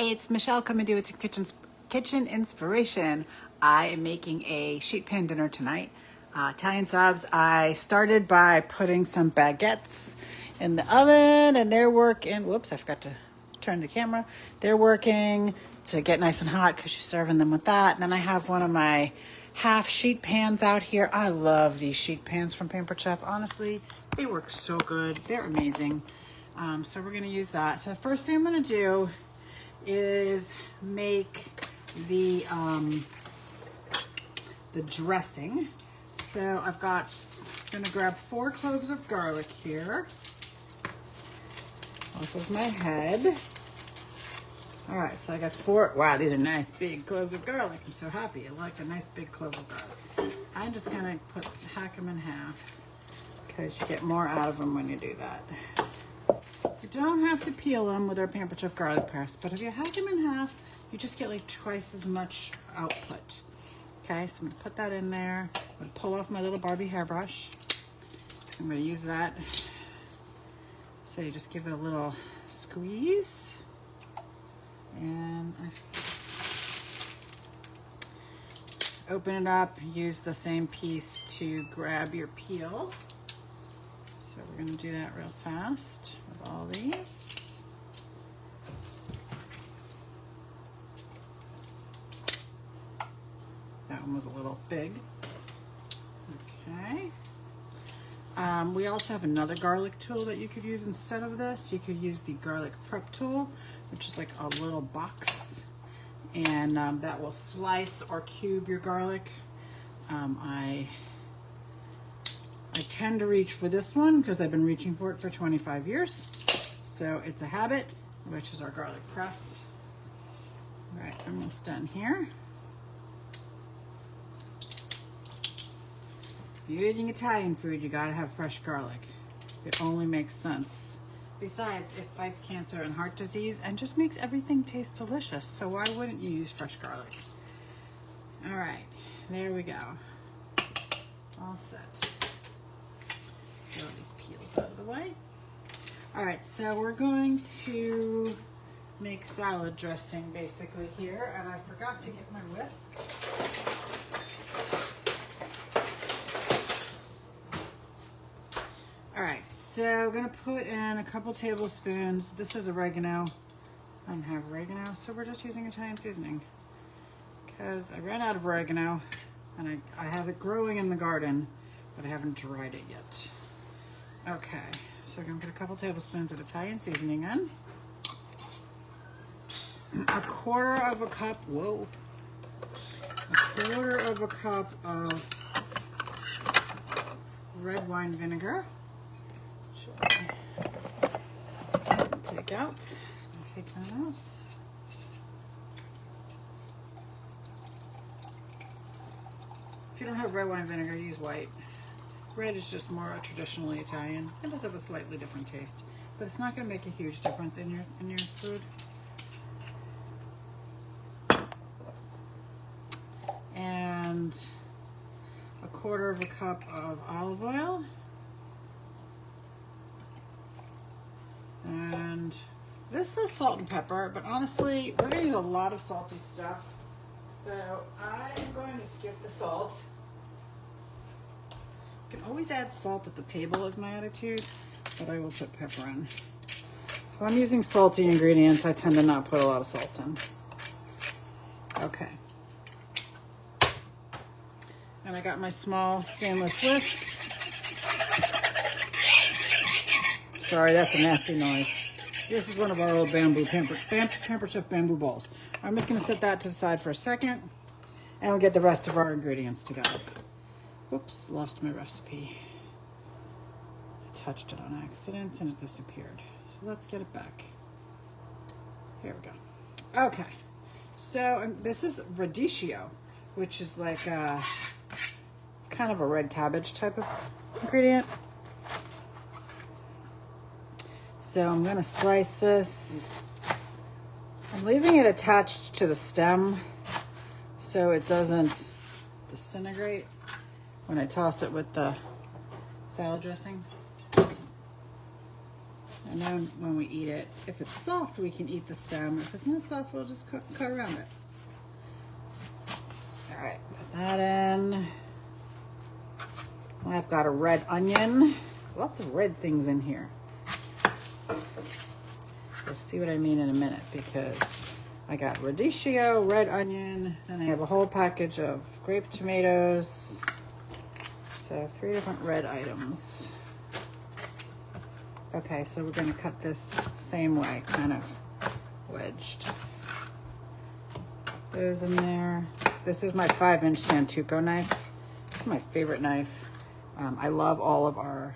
Hey, it's Michelle coming to you with kitchen inspiration. I am making a sheet pan dinner tonight. Italian subs. I started by putting some baguettes in the oven, and they're working. Whoops, I forgot to turn the camera. They're working to get nice and hot because she's serving them with that. And then I have one of my half sheet pans out here. I love these sheet pans from Pampered Chef. Honestly, they work so good. They're amazing. So we're going to use that. So the first thing I'm going to do is make the dressing. So I'm gonna grab 4 cloves of garlic here off of my head. All right, so I got 4. Wow, these are nice big cloves of garlic. I'm so happy. I like a nice big clove of garlic. I'm just gonna hack them in half because you get more out of them when you do that. You don't have to peel them with our Pampered Chef garlic press, but if you hack them in half, you just get like twice as much output. Okay, so I'm gonna put that in there. I'm gonna pull off my little Barbie hairbrush, because I'm gonna use that. So you just give it a little squeeze, and open it up, use the same piece to grab your peel. So we're gonna do that real fast with all these. That one was a little big. Okay. We also have another garlic tool that you could use instead of this. You could use the garlic prep tool, which is like a little box, and that will slice or cube your garlic. I tend to reach for this one because I've been reaching for it for 25 years. So it's a habit, which is our garlic press. All right, I'm almost done here. If you're eating Italian food, you gotta have fresh garlic. It only makes sense. Besides, it fights cancer and heart disease and just makes everything taste delicious. So why wouldn't you use fresh garlic? All right, there we go. All set. Get all these peels out of the way. All right, so we're going to make salad dressing basically here, and I forgot to get my whisk. All right, so we're gonna put in a couple tablespoons. This is oregano. I don't have oregano, so we're just using Italian seasoning because I ran out of oregano, and I have it growing in the garden, but I haven't dried it yet. Okay, so we're gonna put a couple tablespoons of Italian seasoning in. A quarter of a cup of red wine vinegar. Take out. So I'll take that out. If you don't have red wine vinegar, use white. Red is just more traditionally Italian. It does have a slightly different taste, but it's not going to make a huge difference in your food. And a quarter of a cup of olive oil. And this is salt and pepper, but honestly, we're going to use a lot of salty stuff. So I'm going to skip the salt. You can always add salt at the table is my attitude, but I will put pepper in. If I'm using salty ingredients, I tend to not put a lot of salt in. Okay. And I got my small stainless whisk. Sorry, that's a nasty noise. This is one of our old bamboo Pampered Chef bamboo bowls. I'm just gonna set that to the side for a second, and we'll get the rest of our ingredients together. Oops, lost my recipe. I touched it on accident and it disappeared. So let's get it back. Here we go. Okay, so this is radicchio, which is like it's kind of a red cabbage type of ingredient. So I'm gonna slice this. I'm leaving it attached to the stem so it doesn't disintegrate when I toss it with the salad dressing. And then when we eat it, if it's soft, we can eat the stem. If it's not soft, we'll just cut around it. All right, put that in. I've got a red onion. Lots of red things in here. You'll see what I mean in a minute, because I got radicchio, red onion, then I have a whole package of grape tomatoes. So 3 different red items. Okay, so we're gonna cut this same way, kind of wedged. Those in there. This is my 5-inch Santoku knife. This is my favorite knife. I love all of our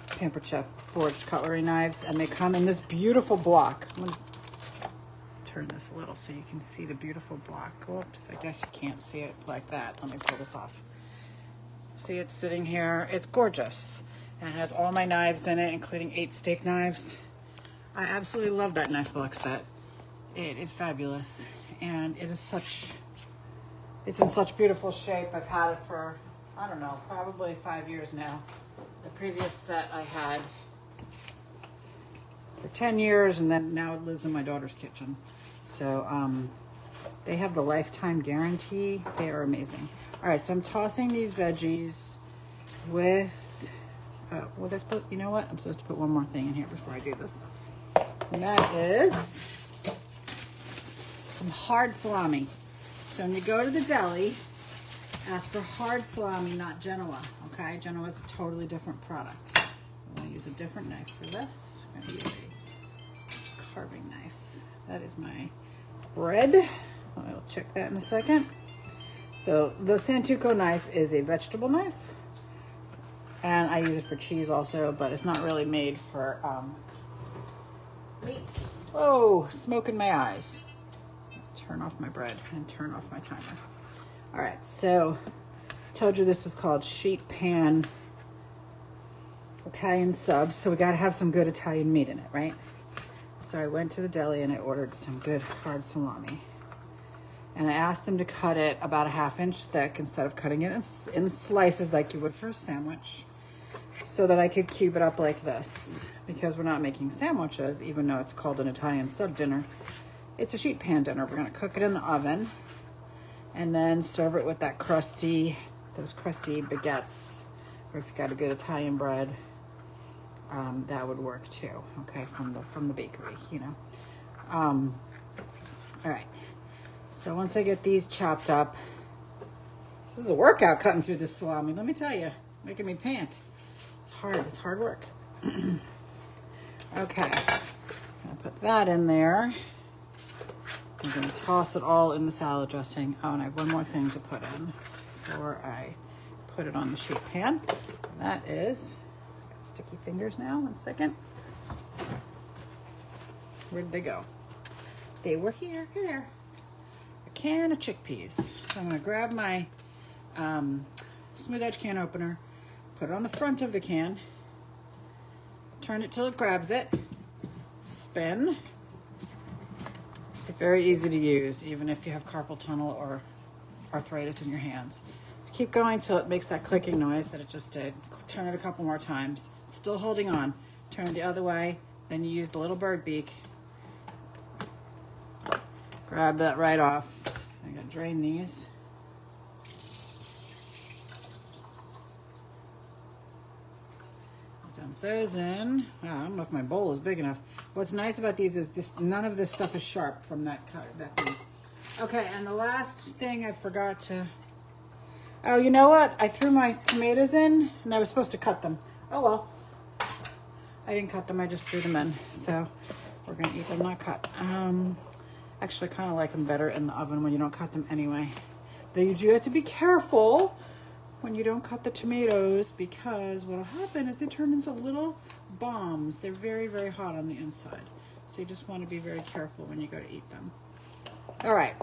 Pampered Chef forged cutlery knives, and they come in this beautiful block. I'm gonna turn this a little so you can see the beautiful block. Whoops, I guess you can't see it like that. Let me pull this off. See, it's sitting here. It's gorgeous. And it has all my knives in it, including 8 steak knives. I absolutely love that knife box set. It is fabulous. And it is it's in such beautiful shape. I've had it for, I don't know, probably 5 years now. The previous set I had for 10 years, and then now it lives in my daughter's kitchen. So they have the lifetime guarantee. They are amazing. All right, so I'm tossing these veggies with, was I supposed, you know what? I'm supposed to put one more thing in here before I do this. And that is some hard salami. So when you go to the deli, ask for hard salami, not Genoa, okay? Genoa is a totally different product. I'm gonna use a different knife for this. I'm gonna use a carving knife. That is my bread. I'll check that in a second. So the Santoku knife is a vegetable knife, and I use it for cheese also, but it's not really made for meats. Oh, smoke in my eyes. Turn off my bread and turn off my timer. All right, so I told you this was called sheet pan Italian subs, so we gotta have some good Italian meat in it, right? So I went to the deli and I ordered some good hard salami. And I asked them to cut it about a 1/2 inch thick instead of cutting it in slices like you would for a sandwich, so that I could cube it up like this. Because we're not making sandwiches, even though it's called an Italian sub dinner. It's a sheet pan dinner. We're gonna cook it in the oven and then serve it with those crusty baguettes, or if you got a good Italian bread, that would work too, okay, from the bakery, you know. All right. So once I get these chopped up, this is a workout cutting through this salami, let me tell you. It's making me pant. It's hard work. Okay, I'll put that in there. I'm gonna toss it all in the salad dressing. Oh, and I have one more thing to put in before I put it on the sheet pan. And that is, I got sticky fingers now, 1 second. Where did they go? They were here, here. A can of chickpeas. So I'm gonna grab my smooth edge can opener, put it on the front of the can, turn it till it grabs it, spin. It's very easy to use, even if you have carpal tunnel or arthritis in your hands. Keep going till it makes that clicking noise that it just did. Turn it a couple more times. It's still holding on. Turn it the other way, then you use the little bird beak. Grab that right off. I'm gonna drain these. Dump those in. Wow, I don't know if my bowl is big enough. What's nice about these is none of this stuff is sharp from that thing. Okay, and the last thing I forgot to, oh, you know what? I threw my tomatoes in and I was supposed to cut them. Oh well. I didn't cut them, I just threw them in. So we're gonna eat them not cut. Actually, I kind of like them better in the oven when you don't cut them anyway. Though you do have to be careful when you don't cut the tomatoes, because what'll happen is they turn into little bombs. They're very, very hot on the inside. So you just want to be very careful when you go to eat them. All right.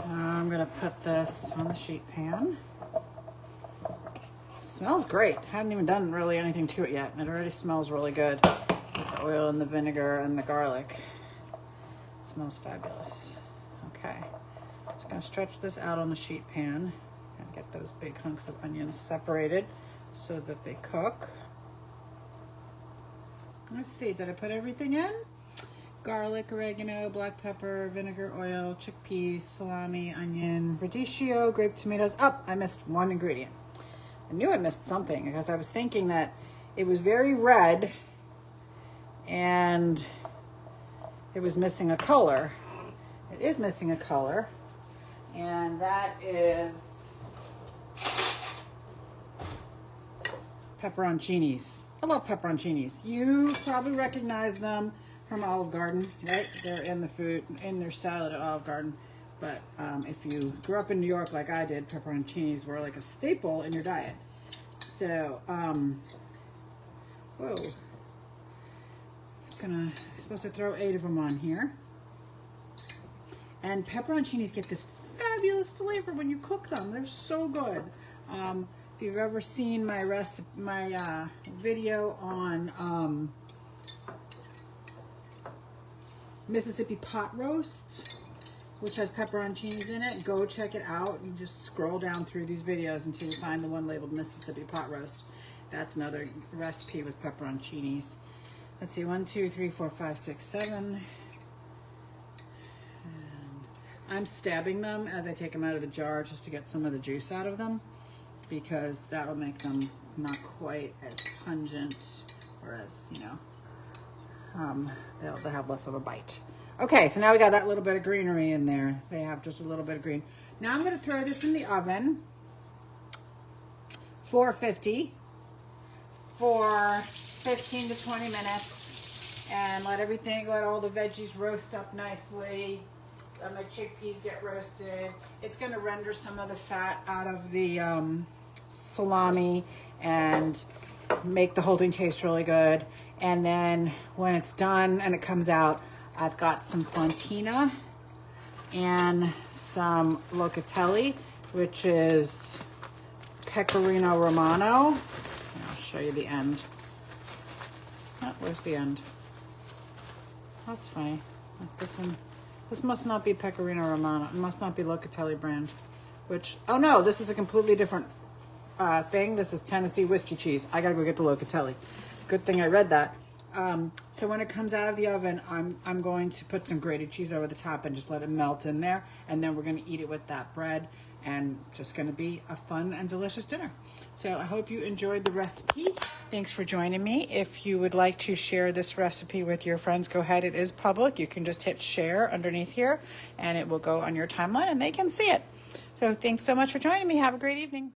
I'm gonna put this on the sheet pan. Smells great. Haven't even done really anything to it yet, and it already smells really good with the oil and the vinegar and the garlic. It smells fabulous. Okay. Just gonna stretch this out on the sheet pan and get those big hunks of onions separated so that they cook. Let's see, did I put everything in? Garlic, oregano, black pepper, vinegar, oil, chickpeas, salami, onion, radicchio, grape tomatoes. Oh, I missed one ingredient. I knew I missed something because I was thinking that it was very red and it was missing a color. It is missing a color, and that is pepperoncinis. I love pepperoncinis. You probably recognize them from Olive Garden, right? They're in the food, in their salad at Olive Garden. But if you grew up in New York like I did, pepperoncinis were like a staple in your diet. So, whoa. I'm supposed to throw 8 of them on here. And pepperoncinis get this fabulous flavor when you cook them. They're so good. If you've ever seen my video on Mississippi pot roast, which has pepperoncinis in it, go check it out. You just scroll down through these videos until you find the one labeled Mississippi pot roast. That's another recipe with pepperoncinis. Let's see, 1, 2, 3, 4, 5, 6, 7. And I'm stabbing them as I take them out of the jar just to get some of the juice out of them, because that will make them not quite as pungent, or as, you know, they'll have less of a bite. Okay, so now we got that little bit of greenery in there. They have just a little bit of green. Now I'm going to throw this in the oven, 450, for 15 to 20 minutes, and let all the veggies roast up nicely. Let my chickpeas get roasted. It's going to render some of the fat out of the salami and make the whole thing taste really good. And then when it's done and it comes out, I've got some fontina and some locatelli, which is pecorino romano. I'll show you the end. Oh, where's the end? That's funny. This must not be pecorino romano. It must not be locatelli brand. Which, oh no, this is a completely different thing. This is Tennessee whiskey cheese. I gotta go get the locatelli. Good thing I read that. So when it comes out of the oven, I'm going to put some grated cheese over the top and just let it melt in there. And then we're going to eat it with that bread, and just going to be a fun and delicious dinner. So I hope you enjoyed the recipe. Thanks for joining me. If you would like to share this recipe with your friends, go ahead. It is public. You can just hit share underneath here and it will go on your timeline and they can see it. So thanks so much for joining me. Have a great evening.